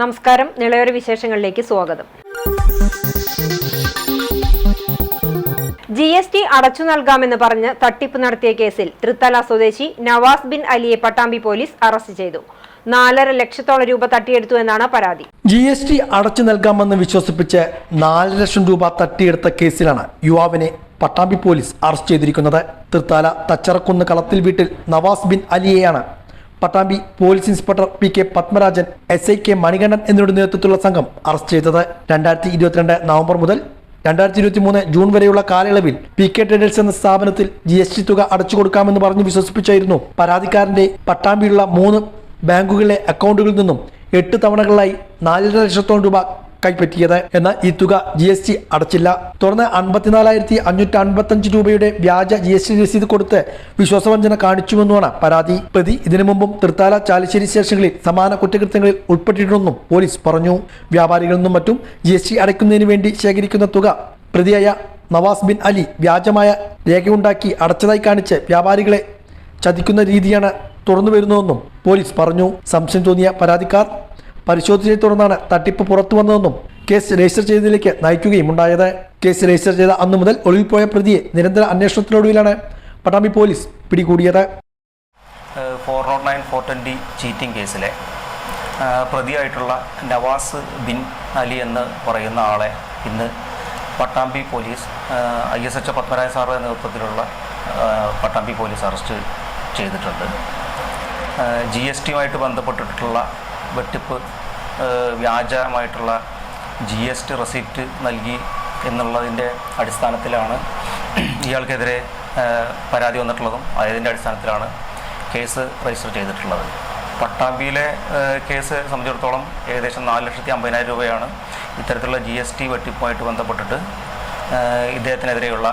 നമസ്കാരം, നിളയൊരു വിശേഷങ്ങളിലേക്ക് സ്വാഗതം. GST അടച്ചു നൽകാമെന്ന് പറഞ്ഞ് തട്ടിപ്പ് നടത്തിയ കേസിൽ തൃത്തല സ്വദേശി നവാസ് ബിൻ അലിയെ പട്ടാമ്പി പോലീസ് അറസ്റ്റ് ചെയ്തു. 4.5 ലക്ഷത്തോളം രൂപ തട്ടിയെടുത്തു എന്നാണ് പരാതി. GST അടച്ചു നൽകാമെന്ന് വിശ്വസിപ്പിച്ച് 4 ലക്ഷം രൂപ തട്ടിയെടുത്ത കേസിലാണ് യുവാവിനെ പട്ടാമ്പി പോലീസ് അറസ്റ്റ് ചെയ്തിരിക്കുന്നത്. തൃത്താല തച്ചറക്കുന്ന് കളത്തിൽ വീട്ടിൽ നവാസ് ബിൻ അലിയെയാണ് Pattambi police inspector PK Padmarajan, SIK Manikandan എന്നിവരുടെ നേതൃത്വത്തിലുള്ള സംഘം അറസ്റ്റ് ചെയ്തത്. 2022 നവംബർ മുതൽ 2023 ജൂൺ വരെയുള്ള കാലയളവിൽ PK ട്രേഡേഴ്സ് എന്ന സ്ഥാപനത്തിൽ GST തുക അടച്ചു കൊടുക്കാമെന്ന് പറഞ്ഞ് വിശ്വസിപ്പിച്ചായിരുന്നു പരാതിക്കാരന്റെ പട്ടാമ്പിയുള്ള 3 ബാങ്കുകളിലെ അക്കൗണ്ടുകളിൽ നിന്നും 8 തവണകളിലായി 4.5 ലക്ഷത്തോളം രൂപ കൈപ്പറ്റിയത്. എന്നാൽ ഈ തുക GST അടച്ചില്ല. തുടർന്ന് 54,555 രൂപയുടെ വ്യാജ GST രസീത് കൊടുത്ത് വിശ്വാസവഞ്ചന കാണിച്ചുവെന്നുമാണ് പരാതി. പ്രതി ഇതിനു മുമ്പും തൃത്താല, ചാലിശ്ശേരി സ്റ്റേഷനുകളിൽ സമാന കുറ്റകൃത്യങ്ങളിൽ ഉൾപ്പെട്ടിട്ടുണ്ടെന്നും പോലീസ് പറഞ്ഞു. വ്യാപാരികളിൽ നിന്നും മറ്റും GST അടയ്ക്കുന്നതിന് വേണ്ടി ശേഖരിക്കുന്ന തുക പ്രതിയായ നവാസ് ബിൻ അലി വ്യാജമായ രേഖയുണ്ടാക്കി അടച്ചതായി കാണിച്ച് വ്യാപാരികളെ ചതിക്കുന്ന രീതിയാണ് തുടർന്നു വരുന്നതെന്നും പോലീസ് പറഞ്ഞു. സംശയം തോന്നിയ പരാതിക്കാർ പരിശോധനയെ തുടർന്നാണ് തട്ടിപ്പ് പുറത്തു വന്നതെന്നും കേസ് രജിസ്റ്റർ ചെയ്തതിലേക്ക് നയിക്കുകയും ഉണ്ടായത്. കേസ് രജിസ്റ്റർ ചെയ്ത അന്നു മുതൽ ഒളിവിൽ പോയ പ്രതിയെ നിരന്തര അന്വേഷണത്തിനൊടുവിലാണ് പട്ടാമ്പി പോലീസ് പിടികൂടിയത്. 409/420 ചീറ്റിംഗ് കേസിലെ പ്രതിയായിട്ടുള്ള നവാസ് ബിൻ അലി എന്ന് പറയുന്ന ആളെ ഇന്ന് പട്ടാമ്പി പോലീസ് ISH പത്മരാജൻ സാറുടെ നേതൃത്വത്തിലുള്ള പട്ടാമ്പി പോലീസ് അറസ്റ്റ് ചെയ്തിട്ടുണ്ട്. GSTയുമായിട്ട് ബന്ധപ്പെട്ടിട്ടുള്ള വെട്ടിപ്പ്, വ്യാജമായിട്ടുള്ള GST റെസിപ്റ്റ് നൽകി എന്നുള്ളതിൻ്റെ അടിസ്ഥാനത്തിലാണ് ഇയാൾക്കെതിരെ പരാതി വന്നിട്ടുള്ളതും അതിൻ്റെ അടിസ്ഥാനത്തിലാണ് കേസ് രജിസ്റ്റർ ചെയ്തിട്ടുള്ളത്. പട്ടാമ്പിയിലെ കേസ് സംബന്ധിച്ചിടത്തോളം ഏകദേശം 4,50,000 രൂപയാണ് ഇത്തരത്തിലുള്ള GST വെട്ടിപ്പുമായിട്ട് ബന്ധപ്പെട്ടിട്ട് ഇദ്ദേഹത്തിനെതിരെയുള്ള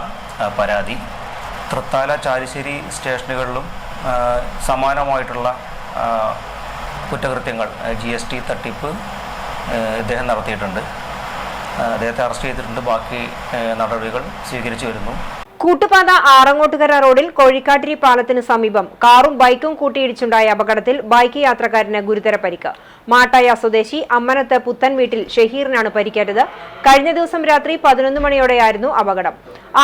പരാതി. തൃത്താല, ചാലിശ്ശേരി സ്റ്റേഷനുകളിലും സമാനമായിട്ടുള്ള കുറ്റകൃത്യങ്ങൾ, GST തട്ടിപ്പ് ഇദ്ദേഹം നടത്തിയിട്ടുണ്ട്. അദ്ദേഹത്തെ അറസ്റ്റ് ചെയ്തിട്ടുണ്ട്. ബാക്കി നടപടികൾ സ്വീകരിച്ചു വരുന്നു. കൂട്ടുപാത ആറങ്ങോട്ടുകര റോഡിൽ കോഴിക്കാട്ടിരി പാലത്തിന് സമീപം കാറും ബൈക്കും കൂട്ടിയിടിച്ചുണ്ടായ അപകടത്തിൽ ബൈക്ക് യാത്രക്കാരന് ഗുരുതര പരിക്ക്. മാട്ടായ സ്വദേശി അമ്മനത്ത് പുത്തൻ വീട്ടിൽ ഷഹീറിനാണ് പരിക്കേറ്റത്. കഴിഞ്ഞ ദിവസം രാത്രി 11 മണിയോടെയായിരുന്നു അപകടം.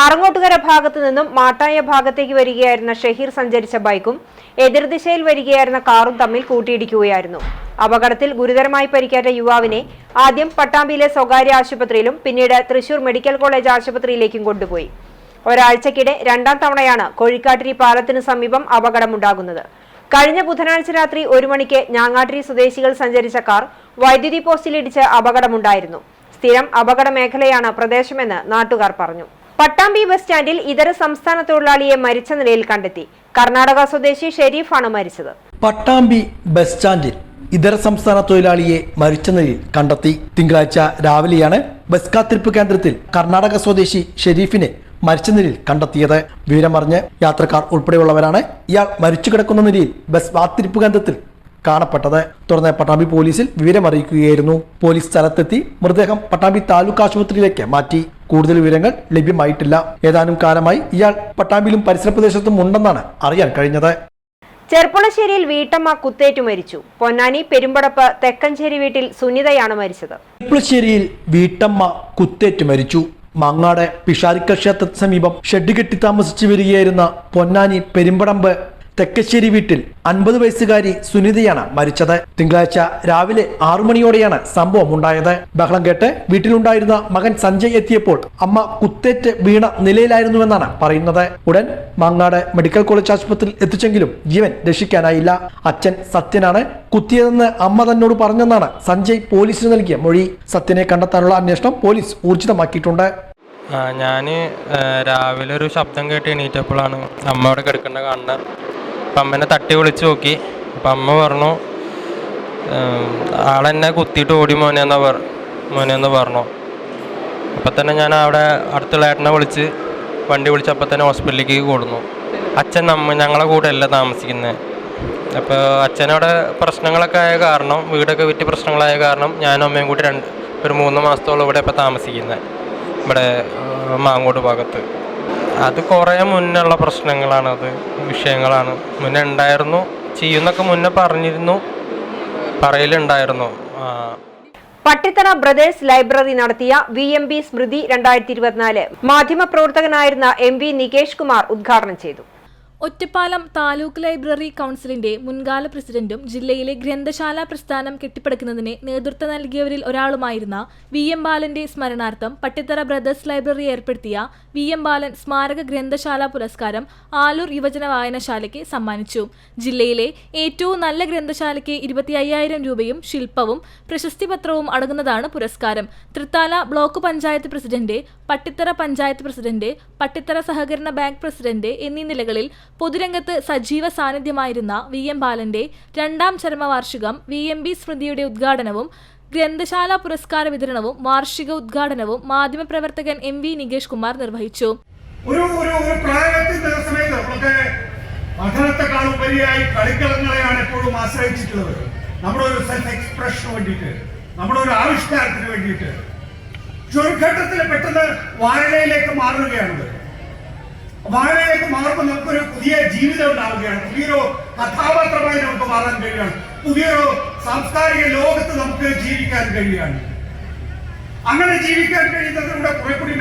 ആറങ്ങോട്ടുകര ഭാഗത്തു നിന്നും മാട്ടായ ഭാഗത്തേക്ക് വരികയായിരുന്ന ഷഹീർ സഞ്ചരിച്ച ബൈക്കും എതിർദിശയിൽ വരികയായിരുന്ന കാറും തമ്മിൽ കൂട്ടിയിടിക്കുകയായിരുന്നു. അപകടത്തിൽ ഗുരുതരമായി പരിക്കേറ്റ യുവാവിനെ ആദ്യം പട്ടാമ്പിയിലെ സ്വകാര്യ ആശുപത്രിയിലും പിന്നീട് തൃശൂർ മെഡിക്കൽ കോളേജ് ആശുപത്രിയിലേക്കും കൊണ്ടുപോയി. ഒരാഴ്ചക്കിടെ 2ാം തവണയാണ് കോഴിക്കാട്ടിരി പാലത്തിന് സമീപം അപകടമുണ്ടാകുന്നത്. കഴിഞ്ഞ ബുധനാഴ്ച രാത്രി 1 മണിക്ക് ഞാങ്ങാട്ടിരി സ്വദേശികൾ സഞ്ചരിച്ച കാർ വൈദ്യുതി പോസ്റ്റിലിടിച്ച് അപകടമുണ്ടായിരുന്നു. സ്ഥിരം അപകട മേഖലയാണ് പ്രദേശമെന്ന് നാട്ടുകാർ പറഞ്ഞു. പട്ടാമ്പി ബസ് സ്റ്റാൻഡിൽ ഇതര സംസ്ഥാന തൊഴിലാളിയെ മരിച്ച നിലയിൽ കണ്ടെത്തി. കർണാടക സ്വദേശി ഷെരീഫാണ് മരിച്ചത്. പട്ടാമ്പി ബസ് സ്റ്റാൻഡിൽ ഇതര സംസ്ഥാന തൊഴിലാളിയെ മരിച്ച നിലയിൽ കണ്ടെത്തി. തിങ്കളാഴ്ച രാവിലെയാണ് ബസ് കാത്തിരിപ്പ് കേന്ദ്രത്തിൽ കർണാടക സ്വദേശി ഷെരീഫിനെ മരിച്ച നിലയിൽ കണ്ടെത്തിയത്. വിവരമറിഞ്ഞ് യാത്രക്കാർ ഉൾപ്പെടെയുള്ളവരാണ് ഇയാൾ മരിച്ചു കിടക്കുന്ന നിലയിൽ ബസ് കാത്തിരിപ്പ് കേന്ദ്രത്തിൽ കാണപ്പെട്ടത്. തുടർന്ന് പട്ടാമ്പി പോലീസിൽ വിവരമറിയിക്കുകയായിരുന്നു. പോലീസ് സ്ഥലത്തെത്തി മൃതദേഹം പട്ടാമ്പി താലൂക്ക് ആശുപത്രിയിലേക്ക് മാറ്റി. കൂടുതൽ വിവരങ്ങൾ ലഭ്യമായിട്ടില്ല. ഏതാനും കാലമായി ഇയാൾ പട്ടാമ്പിയിലും പരിസര പ്രദേശത്തും ഉണ്ടെന്നാണ് അറിയാൻ കഴിഞ്ഞത്. ചെർപ്പുളശ്ശേരിയിൽ വീട്ടമ്മ കുത്തേറ്റു മരിച്ചു. പൊന്നാനി പെരുമ്പടപ്പ് തെക്കഞ്ചേരി വീട്ടിൽ സുനിതയാണ് മരിച്ചത്. ചെർപ്പുളശ്ശേരിയിൽ വീട്ടമ്മ കുത്തേറ്റു മരിച്ചു. മങ്ങാട് പിഷാരിക്കൽ ക്ഷേത്രത്തിന് സമീപം ഷെഡ് കെട്ടി താമസിച്ചു വരികയായിരുന്ന പൊന്നാനി പെരുമ്പടമ്പ് തെക്കശ്ശേരി വീട്ടിൽ 50 വയസ്സുകാരി സുനിതയാണ് മരിച്ചത്. തിങ്കളാഴ്ച രാവിലെ 6 മണിയോടെയാണ് സംഭവം ഉണ്ടായത്. ബഹളം കേട്ട് വീട്ടിലുണ്ടായിരുന്ന മകൻ സഞ്ജയ് എത്തിയപ്പോൾ അമ്മ കുത്തേറ്റ് വീണ നിലയിലായിരുന്നുവെന്നാണ് പറയുന്നത്. ഉടൻ മങ്ങാട് മെഡിക്കൽ കോളേജ് ആശുപത്രിയിൽ എത്തിച്ചെങ്കിലും ജീവൻ രക്ഷിക്കാനായില്ല. അച്ഛൻ സത്യനാണ് കുത്തിയതെന്ന് അമ്മ തന്നോട് പറഞ്ഞെന്നാണ് സഞ്ജയ് പോലീസിന് നൽകിയ മൊഴി. സത്യനെ കണ്ടെത്താനുള്ള അന്വേഷണം പോലീസ് ഊർജിതമാക്കിയിട്ടുണ്ട്. ഞാൻ രാവിലെ ഒരു ശബ്ദം കേട്ട് എണീറ്റപ്പോഴാണ് അമ്മ അവിടെ കിടക്കേണ്ട കാണുന്നത്. അപ്പം അമ്മേനെ തട്ടി വിളിച്ച് നോക്കി. അപ്പം അമ്മ പറഞ്ഞു, ആളെന്നെ കുത്തിയിട്ട് ഓടി മോനെന്ന് പറഞ്ഞു. അപ്പം തന്നെ ഞാൻ അവിടെ അടുത്തുള്ള ഏട്ടനെ വിളിച്ച് വണ്ടി വിളിച്ച് അപ്പം തന്നെ ഹോസ്പിറ്റലിലേക്ക് കൊടുന്നു. അച്ഛൻ ഞങ്ങളെ കൂടെ അല്ല താമസിക്കുന്നത്. അപ്പോൾ അച്ഛനവിടെ പ്രശ്നങ്ങളൊക്കെ ആയ കാരണം, വീടൊക്കെ വിറ്റ് പ്രശ്നങ്ങളായ കാരണം ഞാനും അമ്മയും കൂടി ഒരു 3 മാസത്തോളം ഇവിടെ ഇപ്പോൾ താമസിക്കുന്നത്, ഇവിടെ മാങ്ങോട് ഭാഗത്ത്. അത് കുറേ മുന്നുള്ള പ്രശ്നങ്ങളാണ്, അത് വിഷയങ്ങളാണ്. മുന്നേ ഉണ്ടായിരുന്നു, ചെയ്യുന്നൊക്കെ മുന്നേ പറയലുണ്ടായിരുന്നു. പട്ടിത്തറ ബ്രദേഴ്സ് ലൈബ്രറി നടത്തിയ VMB സ്മൃതി 2024 മാധ്യമപ്രവർത്തകനായിരുന്ന MV നികേഷ് കുമാർ ഉദ്ഘാടനം ചെയ്തു. ഒറ്റപ്പാലം താലൂക്ക് ലൈബ്രറി കൗൺസിലിന്റെ മുൻകാല പ്രസിഡന്റും ജില്ലയിലെ ഗ്രന്ഥശാല പ്രസ്ഥാനം കെട്ടിപ്പടുക്കുന്നതിന് നേതൃത്വം നൽകിയവരിൽ ഒരാളുമായിരുന്ന VM ബാലന്റെ സ്മരണാർത്ഥം പട്ടിത്തറ ബ്രദേഴ്സ് ലൈബ്രറി ഏർപ്പെടുത്തിയ VM ബാലൻ സ്മാരക ഗ്രന്ഥശാല പുരസ്കാരം ആലൂർ യുവജന വായനശാലയ്ക്ക് സമ്മാനിച്ചു. ജില്ലയിലെ ഏറ്റവും നല്ല ഗ്രന്ഥശാലയ്ക്ക് 25,000 രൂപയും ശില്പവും പ്രശസ്തിപത്രവും അടങ്ങുന്നതാണ് പുരസ്കാരം. Thrithala block panchayat president, Pattithara panchayat president, Pattithara സഹകരണ ബാങ്ക് പ്രസിഡന്റ് എന്നീ നിലകളിൽ പൊതുരംഗത്ത് സജീവ സാന്നിധ്യമായിരുന്ന VM ബാലന്റെ 2ാം ചരമവാർഷികം VMB സ്മൃതിയുടെ ഉദ്ഘാടനവും ഗ്രന്ഥശാല പുരസ്കാര വിതരണവും വാർഷിക ഉദ്ഘാടനവും മാധ്യമപ്രവർത്തകൻ MV നികേഷ് കുമാർ നിർവഹിച്ചു. കളിക്കളങ്ങളെയാണ് എപ്പോഴും ആശ്രയിച്ചിട്ടുള്ളത്. നമ്മുടെ ഒരു സെൽഫ് എക്സ്പ്രഷന് വേണ്ടിയിട്ട്, നമ്മുടെ ഒരു ആവിഷ്കാരത്തിന് വേണ്ടിയിട്ട്. ഒരു ഘട്ടത്തിൽ പെട്ടെന്ന് വായനയിലേക്ക് മാറുകയാണത്. വായനയിലേക്ക് മാറുമ്പോൾ നമുക്കൊരു പുതിയ ജീവിതം ഉണ്ടാവുകയാണ്. പുതിയൊരു കഥാപാത്രമായി നമുക്ക് മാറാൻ കഴിയുകയാണ്. പുതിയൊരു സാംസ്കാരിക ലോകത്ത് നമുക്ക് ജീവിക്കാൻ കഴിയുകയാണ്. അങ്ങനെ ജീവിക്കാൻ കഴിയുന്നതിലൂടെ കുറെ കൂടി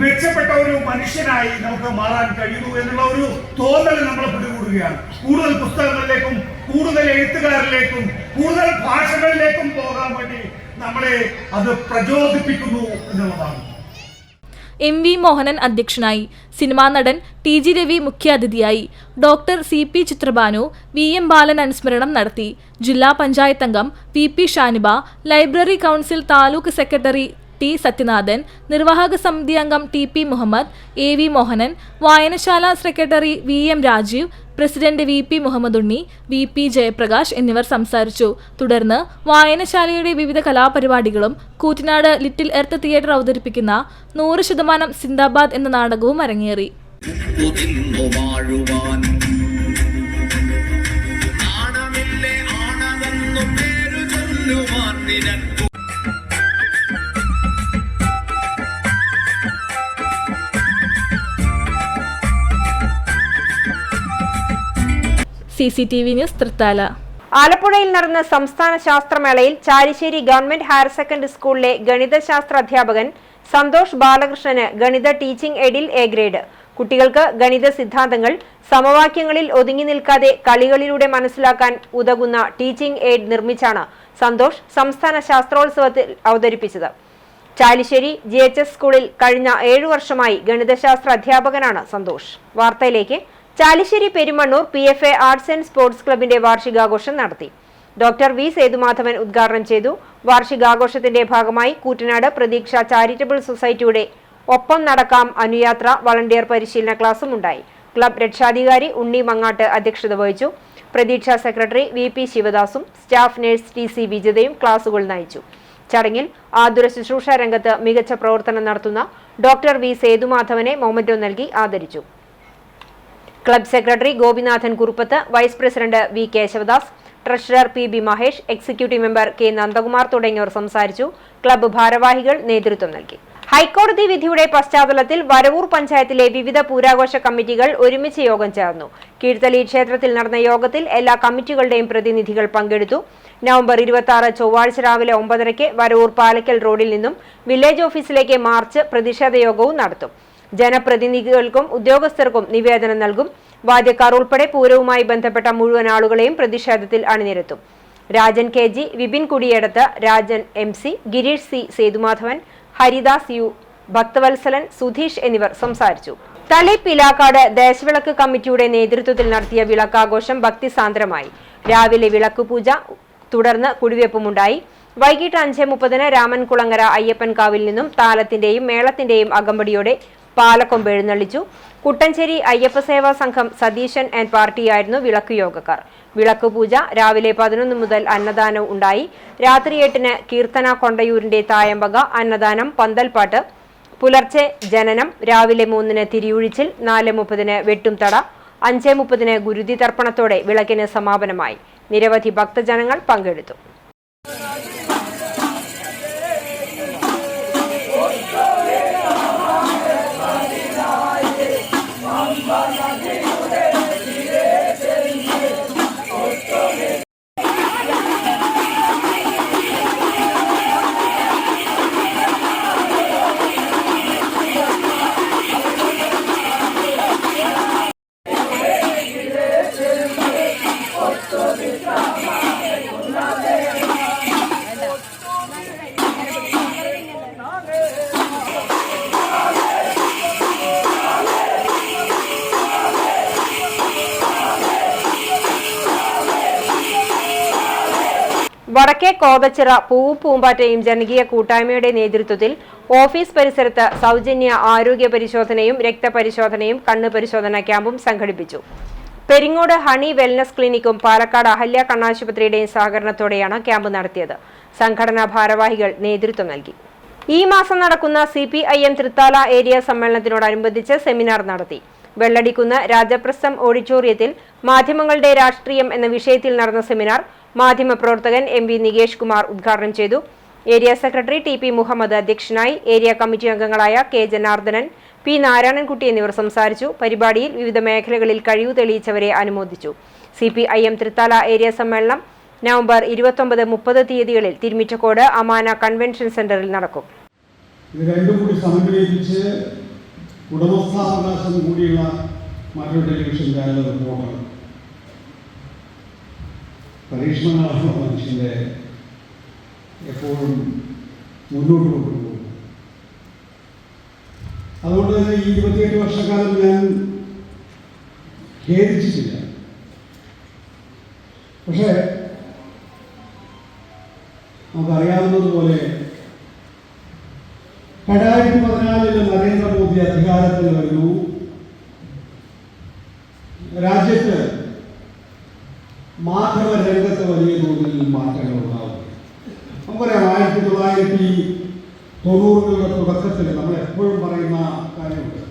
മെച്ചപ്പെട്ട ഒരു മനുഷ്യനായി നമുക്ക് മാറാൻ കഴിയുന്നു എന്നുള്ള ഒരു തോന്നൽ നമ്മൾ പിടികൂടുകയാണ്. കൂടുതൽ പുസ്തകങ്ങളിലേക്കും കൂടുതൽ എഴുത്തുകാരിലേക്കും കൂടുതൽ ഭാഷകളിലേക്കും പോകാൻ വേണ്ടി നമ്മളെ അത് പ്രചോദിപ്പിക്കുന്നു എന്നുള്ളതാണ്. MV മോഹനൻ അധ്യക്ഷനായി. സിനിമാ നടൻ TG രവി മുഖ്യാതിഥിയായി. Doctor CP Chitrabhanu VM Balan അനുസ്മരണം നടത്തി. ജില്ലാ പഞ്ചായത്ത് അംഗം VP Shaniba, library council taluk secretary T Sathyanathan, നിർവാഹക സമിതി അംഗം TP മുഹമ്മദ്, AV മോഹനൻ, വായനശാല secretary VM Rajeev, president VP Muhammad Unni, VP Jayaprakash എന്നിവർ സംസാരിച്ചു. തുടർന്ന് വായനശാലയുടെ വിവിധ കലാപരിപാടികളും കൂറ്റനാട് ലിറ്റിൽ എർത്ത് തിയേറ്റർ അവതരിപ്പിക്കുന്ന 100% സിന്ദാബാദ് എന്ന നാടകവും അരങ്ങേറി. CCTV news Thrithala. ആലപ്പുഴയിൽ നടന്ന സംസ്ഥാന ശാസ്ത്രമേളയിൽ ചാലിശ്ശേരി ഗവൺമെന്റ് ഹയർ സെക്കൻഡറി സ്കൂളിലെ ഗണിതശാസ്ത്ര അധ്യാപകൻ സന്തോഷ് ബാലകൃഷ്ണന് ഗണിത ടീച്ചിംഗ് എയ്ഡിൽ A ഗ്രേഡ്. കുട്ടികൾക്ക് ഗണിത സിദ്ധാന്തങ്ങൾ സമവാക്യങ്ങളിൽ ഒതുങ്ങി നിൽക്കാതെ കളികളിലൂടെ മനസ്സിലാക്കാൻ ഉതകുന്ന ടീച്ചിംഗ് എയ്ഡ് നിർമ്മിച്ചാണ് സന്തോഷ് സംസ്ഥാന ശാസ്ത്രോത്സവത്തിൽ അവതരിപ്പിച്ചത്. ചാലിശ്ശേരി GHS സ്കൂളിൽ കഴിഞ്ഞ 7 വർഷമായി ഗണിതശാസ്ത്ര അധ്യാപകനാണ് സന്തോഷ്. വാർത്തയിലേക്ക്. Chalissery Perumannur PFA arts and sports ക്ലബിന്റെ വാർഷികാഘോഷം നടത്തി. ഡോക്ടർ V സേതുമാധവൻ ഉദ്ഘാടനം ചെയ്തു. വാർഷികാഘോഷത്തിന്റെ ഭാഗമായി കൂറ്റനാട് പ്രതീക്ഷ ചാരിറ്റബിൾ സൊസൈറ്റിയുടെ ഒപ്പം നടക്കാം അനുയാത്ര വളണ്ടിയർ പരിശീലന ക്ലാസും ഉണ്ടായി. ക്ലബ് രക്ഷാധികാരി ഉണ്ണി മങ്ങാട്ട് അധ്യക്ഷത വഹിച്ചു. പ്രതീക്ഷ സെക്രട്ടറി VP ശിവദാസും സ്റ്റാഫ് നഴ്സ് TC വിജിതയും ക്ലാസുകൾ നയിച്ചു. ചടങ്ങിൽ ആതുര ശുശ്രൂഷ രംഗത്ത് മികച്ച പ്രവർത്തനം നടത്തുന്ന ഡോക്ടർ V സേതുമാധവനെ മൊമെന്റോ നൽകി ആദരിച്ചു. Club secretary Gopinathan Kuruppath, vice president V Keshavadas, treasurer PB Mahesh, executive member K Nandakumar തുടങ്ങിയവർ സംസാരിച്ചു. ക്ലബ്ബ് ഭാരവാഹികൾ നേതൃത്വം നൽകി. ഹൈക്കോടതി വിധിയുടെ പശ്ചാത്തലത്തിൽ വരവൂർ പഞ്ചായത്തിലെ വിവിധ പൂരാഘോഷ കമ്മിറ്റികൾ ഒരുമിച്ച് യോഗം ചേർന്നു. കീഴ്ത്തലി ക്ഷേത്രത്തിൽ നടന്ന യോഗത്തിൽ എല്ലാ കമ്മിറ്റികളുടെയും പ്രതിനിധികൾ പങ്കെടുത്തു. നവംബർ 26 ചൊവ്വാഴ്ച രാവിലെ 9:30 വരവൂർ പാലക്കൽ റോഡിൽ നിന്നും വില്ലേജ് ഓഫീസിലേക്ക് മാർച്ച് പ്രതിഷേധ യോഗവും നടത്തും. ജനപ്രതിനിധികൾക്കും ഉദ്യോഗസ്ഥർക്കും നിവേദനം നൽകും. വാദ്യക്കാർ ഉൾപ്പെടെ പൂരവുമായി ബന്ധപ്പെട്ട മുഴുവൻ ആളുകളെയും പ്രതിഷേധത്തിൽ അണിനിരത്തും. Rajan KG, Vipin കുടിയേടത്ത്, Rajan MC, Girish C Sethumadhavan, Haridas U, Bhakthavatsalan, Sudheesh എന്നിവർ സംസാരിച്ചു. തളി പിലാക്കാട് ദേശവിളക്ക് കമ്മിറ്റിയുടെ നേതൃത്വത്തിൽ നടത്തിയ വിളക്കാഘോഷം ഭക്തിസാന്ദ്രമായി. രാവിലെ വിളക്കുപൂജ, തുടർന്ന് കുടിവെപ്പുമുണ്ടായി. വൈകിട്ട് 5:30 രാമൻകുളങ്ങര അയ്യപ്പൻകാവിൽ നിന്നും താലത്തിന്റെയും മേളത്തിന്റെയും അകമ്പടിയോടെ പാലക്കൊമ്പ് എഴുന്നള്ളിച്ചു. കുട്ടഞ്ചേരി അയ്യപ്പ സേവാ സംഘം സതീശൻ ആൻഡ് പാർട്ടിയായിരുന്നു വിളക്കുയോഗക്കാർ. വിളക്കുപൂജ രാവിലെ 11 മുതൽ അന്നദാനം ഉണ്ടായി. രാത്രി 8-ന് കീർത്തന കൊണ്ടയൂരിന്റെ തായമ്പക, അന്നദാനം, പന്തൽപ്പാട്ട്, പുലർച്ചെ ജനനം, രാവിലെ 3-ന് തിരിയൊഴിച്ചിൽ, 4:30-ന് വെട്ടുംതട, 5:30-ന് ഗുരുതി തർപ്പണത്തോടെ വിളക്കിന് സമാപനമായി. നിരവധി ഭക്തജനങ്ങൾ പങ്കെടുത്തു. വടക്കേ കോതച്ചിറ പൂവും പൂമ്പാറ്റയും ജനകീയ കൂട്ടായ്മയുടെ നേതൃത്വത്തിൽ ഓഫീസ് പരിസരത്ത് സൗജന്യ ആരോഗ്യ പരിശോധനയും രക്തപരിശോധനയും കണ്ണ് പരിശോധന ക്യാമ്പും സംഘടിപ്പിച്ചു. പെരിങ്ങോട് ഹണി വെൽനസ് ക്ലിനിക്കും പാലക്കാട് അഹല്യ കണ്ണാശുപത്രിയുടെയും സഹകരണത്തോടെയാണ് ക്യാമ്പ് നടത്തിയത്. സംഘടനാ ഭാരവാഹികൾ നേതൃത്വം നൽകി. ഈ മാസം നടക്കുന്ന CPIM തൃത്താല ഏരിയ സമ്മേളനത്തിനോടനുബന്ധിച്ച് സെമിനാർ നടത്തി. വെള്ളടിക്കുന്ന് രാജപ്രസ്ഥം ഓഡിറ്റോറിയത്തിൽ മാധ്യമങ്ങളുടെ രാഷ്ട്രീയം എന്ന വിഷയത്തിൽ നടന്ന സെമിനാർ മാധ്യമപ്രവർത്തകൻ MV നികേഷ് കുമാർ ഉദ്ഘാടനം ചെയ്തു. ഏരിയ സെക്രട്ടറി TP മുഹമ്മദ് അധ്യക്ഷനായി. ഏരിയ കമ്മിറ്റി അംഗങ്ങളായ K ജനാർദ്ദനൻ, P നാരായണൻകുട്ടി എന്നിവർ സംസാരിച്ചു. പരിപാടിയിൽ വിവിധ മേഖലകളിൽ കഴിവ് തെളിയിച്ചവരെ അനുമോദിച്ചു. CPIM തൃത്താല ഏരിയ സമ്മേളനം നവംബർ 29-30 തീയതികളിൽ തിരുമിറ്റക്കോട് അമാന കൺവെൻഷൻ സെന്ററിൽ നടക്കും. ഇത് രണ്ടും കൂടി സമന്വയിപ്പിച്ച് ഉടമസ്ഥാവകാശം കൂടിയുള്ള മറ്റൊരു ടെലിവിഷൻ ചാനൽ റിപ്പോർട്ടർ പരീക്ഷണങ്ങളാണ് മനുഷ്യൻ്റെ എപ്പോഴും മുന്നോട്ട് കൊണ്ടുപോകും. അതുകൊണ്ട് തന്നെ ഈ 28 വർഷക്കാലം ഞാൻ ഖേദിച്ചിട്ടില്ല. പക്ഷേ നമുക്കറിയാവുന്നതുപോലെ 2014 നരേന്ദ്രമോദി അധികാരത്തിൽ വരുന്നു. രാജ്യത്ത് മാധ്യമ രംഗത്ത് വലിയ തോതിൽ മാറ്റങ്ങൾ ഉണ്ടാവും. നമുക്കറിയാം 1990കളുടെ തുടക്കത്തിൽ നമ്മൾ എപ്പോഴും പറയുന്ന കാര്യമുണ്ട്,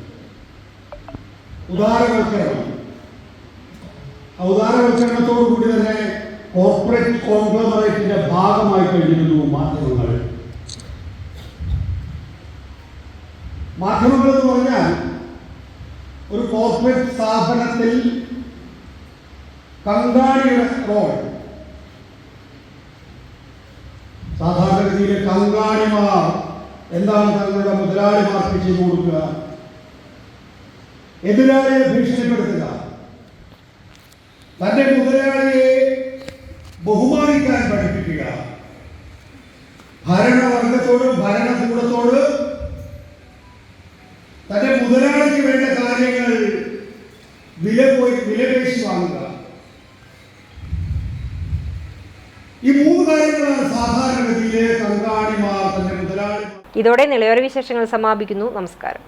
ഉദാരവൽക്കരണം. ഉദാരവൽക്കരണത്തോടു കൂടി തന്നെ കോർപ്പറേറ്റ് കോൺഗ്ലോമറേറ്റിന്റെ ഭാഗമായി കഴിഞ്ഞിരുന്നു മാധ്യമങ്ങൾ. മാധ്യമങ്ങൾ എന്ന് പറഞ്ഞാൽ ഒരു കോർപ്പറേറ്റ് സ്ഥാപനത്തിൽ കങ്കാണിയുടെ റോൾ. സാധാരണഗതിയിൽ കങ്കാണിമാർ എന്താണ് തങ്ങളുടെ മുതലാളിമാർക്ക് ചെയ്തു കൊടുക്കുക? എതിരാളിയെ ഭീഷണിപ്പെടുത്തുക, തന്റെ മുതലാളിയെ ബഹുമാനിക്കാൻ പഠിപ്പിക്കുക, ഭരണവർഗത്തോട് ഭരണകൂടത്തോട് തന്റെ മുതലാളിക്ക് വേണ്ട കാര്യങ്ങൾ വിലപേശി വാങ്ങുക. ഈ 3 കാര്യങ്ങളാണ് സാധാരണഗതിയിലെ കങ്കാണിമാർ തന്റെ മുതലാളി. ഇതോടെ നിളയോര വിശേഷങ്ങൾ സമാപിക്കുന്നു. നമസ്കാരം.